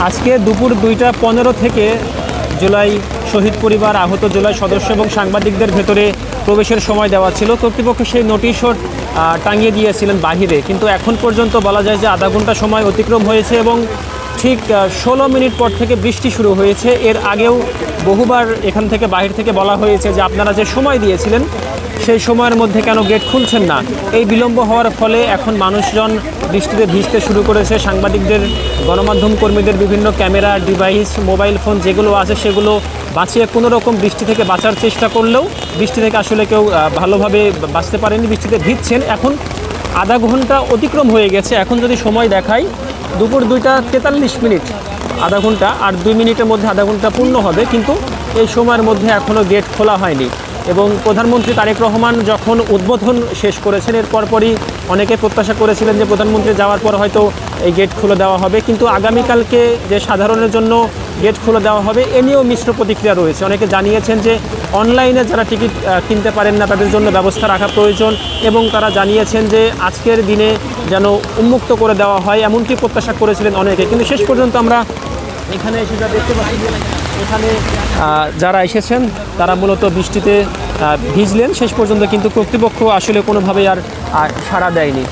আজকে দুপুর 2টা 15 থেকে জুলাই শহীদ পরিবার, আহত জুলাই সদস্য এবং সাংবাদিকদের ভেতরে প্রবেশের সময় দেওয়া ছিল। কর্তৃপক্ষ সেই নোটিশও টাঙিয়ে দিয়েছিলেন বাহিরে, কিন্তু এখন পর্যন্ত বলা যায় যে আধা ঘন্টা সময় অতিক্রম হয়েছে এবং ঠিক 16 মিনিট পর থেকে বৃষ্টি শুরু হয়েছে। এর আগেও বহুবার এখান থেকে বাহির থেকে বলা হয়েছে যে আপনারা যে সময় দিয়েছিলেন সেই সময়ের মধ্যে কেন গেট খুলছেন না। এই বিলম্ব হওয়ার ফলে এখন মানুষজন বৃষ্টিতে ভিজতে শুরু করেছে। সাংবাদিকদের, গণমাধ্যম কর্মীদের বিভিন্ন ক্যামেরা, ডিভাইস, মোবাইল ফোন যেগুলো আছে সেগুলো বাঁচিয়ে কোনো রকম বৃষ্টি থেকে বাঁচার চেষ্টা করলেও বৃষ্টি থেকে আসলে কেউ ভালোভাবে বাঁচতে পারেনি, বৃষ্টিতে ভিজছেন। এখন আধা ঘন্টা অতিক্রম হয়ে গেছে। এখন যদি সময় দেখাই দুপুর 2টা 43 মিনিট, আধা ঘন্টা আর 2 মিনিটের মধ্যে আধা ঘন্টা পূর্ণ হবে, কিন্তু এই সময়ের মধ্যে এখনও গেট খোলা হয়নি। এবং প্রধানমন্ত্রী তারেক রহমান যখন উদ্বোধন শেষ করেছেন এর পরপরই অনেকে প্রত্যাশা করেছিলেন যে প্রধানমন্ত্রী যাওয়ার পর হয়তো এই গেট খুলে দেওয়া হবে, কিন্তু আগামীকালকে যে সাধারণের জন্য গেট খুলে দেওয়া হবে এ নিয়েও মিশ্র প্রতিক্রিয়া রয়েছে। অনেকে জানিয়েছেন যে অনলাইনে যারা টিকিট কিনতে পারেন না তাদের জন্য ব্যবস্থা রাখা প্রয়োজন, এবং তারা জানিয়েছেন যে আজকের দিনে যেন উন্মুক্ত করে দেওয়া হয় এমনটি প্রত্যাশা করেছিলেন অনেকে। কিন্তু শেষ পর্যন্ত আমরা এখানে এসে যা দেখতে পাচ্ছি, এখানে যারা এসেছেন তারা মূলত বৃষ্টিতে ভিজলেন শেষ পর্যন্ত, কিন্তু কর্তৃপক্ষ আসলে কোনোভাবেই আর সাড়া দেয়নি।